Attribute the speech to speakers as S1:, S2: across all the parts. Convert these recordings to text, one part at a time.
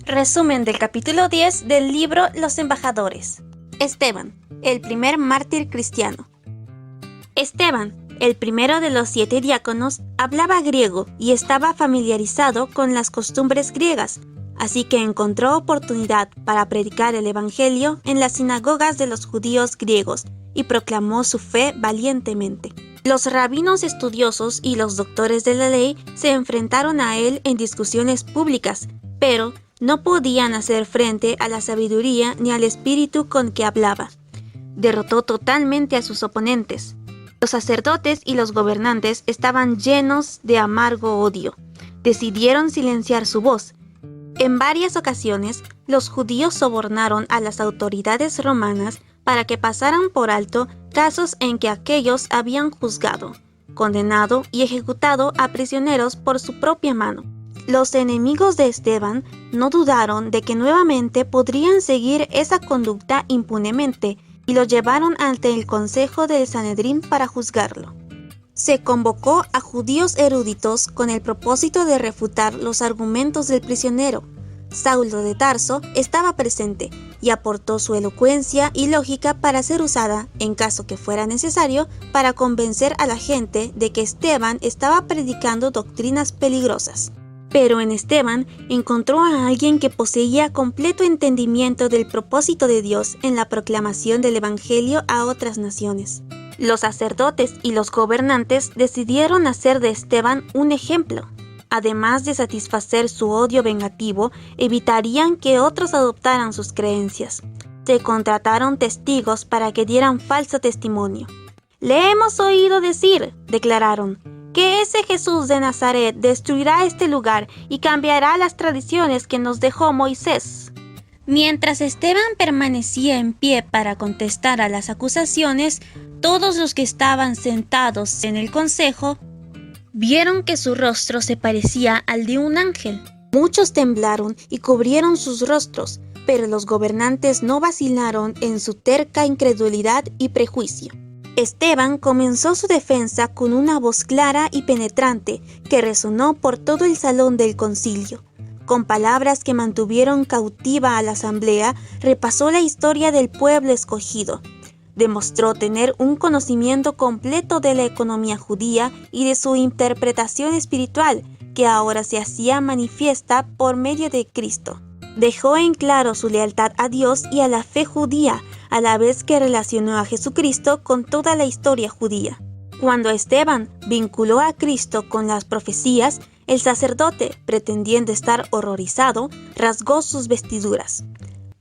S1: Resumen del capítulo 10 del libro Los Embajadores. Esteban, el primer mártir cristiano. Esteban, el primero de los 7 diáconos, hablaba griego y estaba familiarizado con las costumbres griegas, así que encontró oportunidad para predicar el evangelio en las sinagogas de los judíos griegos y proclamó su fe valientemente. Los rabinos estudiosos y los doctores de la ley se enfrentaron a él en discusiones públicas, pero no podían hacer frente a la sabiduría ni al espíritu con que hablaba. Derrotó totalmente a sus oponentes. Los sacerdotes y los gobernantes estaban llenos de amargo odio. Decidieron silenciar su voz. En varias ocasiones, los judíos sobornaron a las autoridades romanas para que pasaran por alto casos en que aquellos habían juzgado, condenado y ejecutado a prisioneros por su propia mano. Los enemigos de Esteban no dudaron de que nuevamente podrían seguir esa conducta impunemente y lo llevaron ante el consejo del Sanedrín para juzgarlo. Se convocó a judíos eruditos con el propósito de refutar los argumentos del prisionero. Saulo de Tarso estaba presente y aportó su elocuencia y lógica para ser usada, en caso que fuera necesario, para convencer a la gente de que Esteban estaba predicando doctrinas peligrosas. Pero en Esteban encontró a alguien que poseía completo entendimiento del propósito de Dios en la proclamación del Evangelio a otras naciones. Los sacerdotes y los gobernantes decidieron hacer de Esteban un ejemplo. Además de satisfacer su odio vengativo, evitarían que otros adoptaran sus creencias. Se contrataron testigos para que dieran falso testimonio. «Le hemos oído decir», declararon, «que ese Jesús de Nazaret destruirá este lugar y cambiará las tradiciones que nos dejó Moisés». Mientras Esteban permanecía en pie para contestar a las acusaciones, todos los que estaban sentados en el consejo vieron que su rostro se parecía al de un ángel. Muchos temblaron y cubrieron sus rostros, pero los gobernantes no vacilaron en su terca incredulidad y prejuicio. Esteban comenzó su defensa con una voz clara y penetrante que resonó por todo el salón del concilio. Con palabras que mantuvieron cautiva a la asamblea, repasó la historia del pueblo escogido. Demostró tener un conocimiento completo de la economía judía y de su interpretación espiritual, que ahora se hacía manifiesta por medio de Cristo. Dejó en claro su lealtad a Dios y a la fe judía, a la vez que relacionó a Jesucristo con toda la historia judía. Cuando Esteban vinculó a Cristo con las profecías, el sacerdote, pretendiendo estar horrorizado, rasgó sus vestiduras.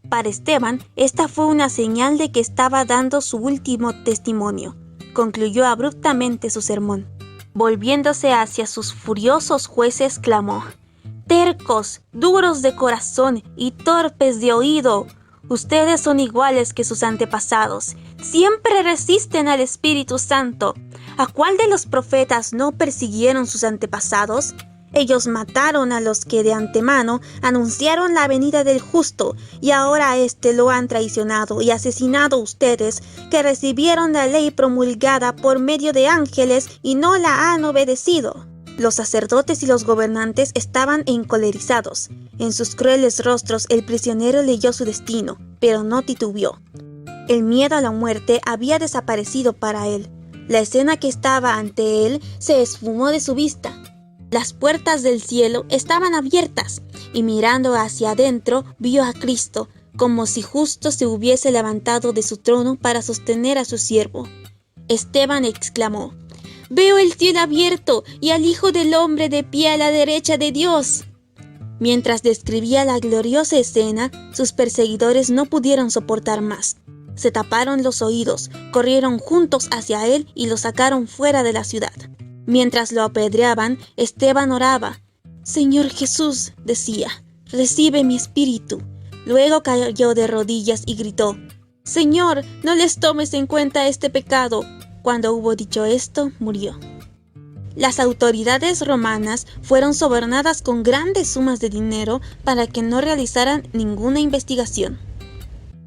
S1: Para Esteban, esta fue una señal de que estaba dando su último testimonio. Concluyó abruptamente su sermón. Volviéndose hacia sus furiosos jueces, clamó: «Tercos, duros de corazón y torpes de oído, ustedes son iguales que sus antepasados. Siempre resisten al Espíritu Santo. ¿A cuál de los profetas no persiguieron sus antepasados? Ellos mataron a los que de antemano anunciaron la venida del justo, y ahora a éste lo han traicionado y asesinado ustedes, que recibieron la ley promulgada por medio de ángeles y no la han obedecido». Los sacerdotes y los gobernantes estaban encolerizados. En sus crueles rostros el prisionero leyó su destino, pero no titubeó. El miedo a la muerte había desaparecido para él. La escena que estaba ante él se esfumó de su vista. Las puertas del cielo estaban abiertas, y mirando hacia adentro vio a Cristo, como si justo se hubiese levantado de su trono para sostener a su siervo. Esteban exclamó: «Veo el cielo abierto y al Hijo del Hombre de pie a la derecha de Dios». Mientras describía la gloriosa escena, sus perseguidores no pudieron soportar más. Se taparon los oídos, corrieron juntos hacia él y lo sacaron fuera de la ciudad. Mientras lo apedreaban, Esteban oraba. «Señor Jesús», decía, «recibe mi espíritu». Luego cayó de rodillas y gritó: «Señor, no les tomes en cuenta este pecado». Cuando hubo dicho esto, murió. Las autoridades romanas fueron sobornadas con grandes sumas de dinero para que no realizaran ninguna investigación.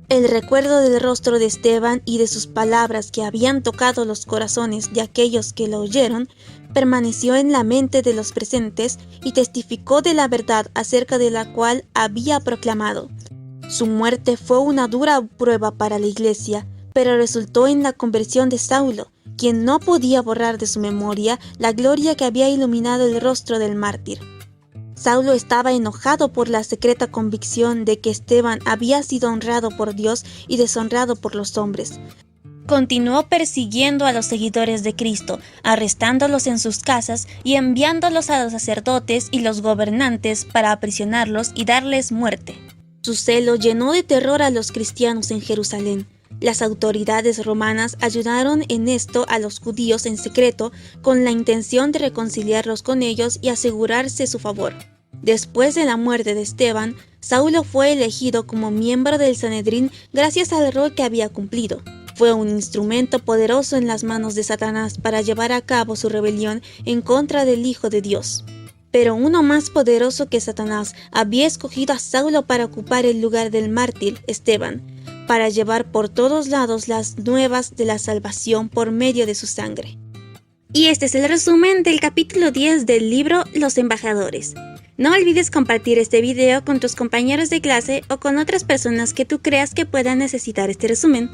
S1: El recuerdo del rostro de Esteban y de sus palabras que habían tocado los corazones de aquellos que lo oyeron permaneció en la mente de los presentes y testificó de la verdad acerca de la cual había proclamado. Su muerte fue una dura prueba para la iglesia, pero resultó en la conversión de Saulo, quien no podía borrar de su memoria la gloria que había iluminado el rostro del mártir. Saulo estaba enojado por la secreta convicción de que Esteban había sido honrado por Dios y deshonrado por los hombres. Continuó persiguiendo a los seguidores de Cristo, arrestándolos en sus casas y enviándolos a los sacerdotes y los gobernantes para aprisionarlos y darles muerte. Su celo llenó de terror a los cristianos en Jerusalén. Las autoridades romanas ayudaron en esto a los judíos en secreto con la intención de reconciliarlos con ellos y asegurarse su favor. Después de la muerte de Esteban, Saulo fue elegido como miembro del Sanedrín gracias al rol que había cumplido. Fue un instrumento poderoso en las manos de Satanás para llevar a cabo su rebelión en contra del Hijo de Dios. Pero uno más poderoso que Satanás había escogido a Saulo para ocupar el lugar del mártir, Esteban, para llevar por todos lados las nuevas de la salvación por medio de su sangre. Y este es el resumen del capítulo 10 del libro Los Embajadores. No olvides compartir este video con tus compañeros de clase o con otras personas que tú creas que puedan necesitar este resumen.